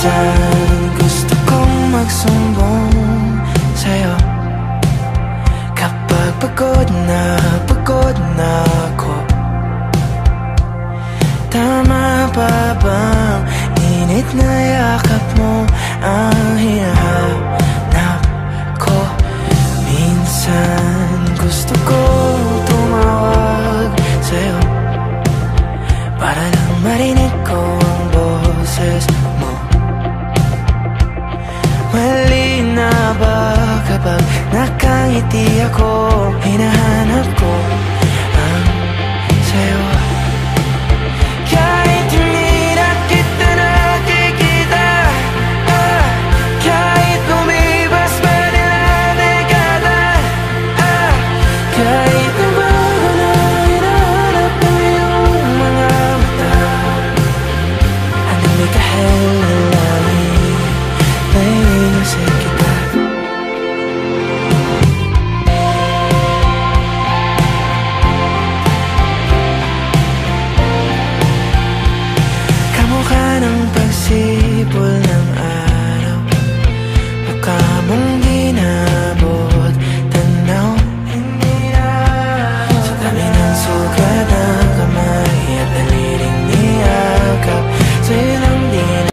Minsan gusto kong magsumbong sa'yo kapag pagod na ako. Tama ba bang init na yakap mo ang hinahanap ko? Minsan gusto ko tumawag sa'yo para lang marinig ko ang boses mo. Mali na ba kapag nakangiti ako? Hinahanap ko ang sa'yo. Kahit hindi na kita nakikita, kahit lumipas pa nila dekada, kahit nabago na hinahanap mo yung mga mata, hanggang may kahel na langit, naiinisip kita. Kamukha ng pagsipol ng araw, mukha mong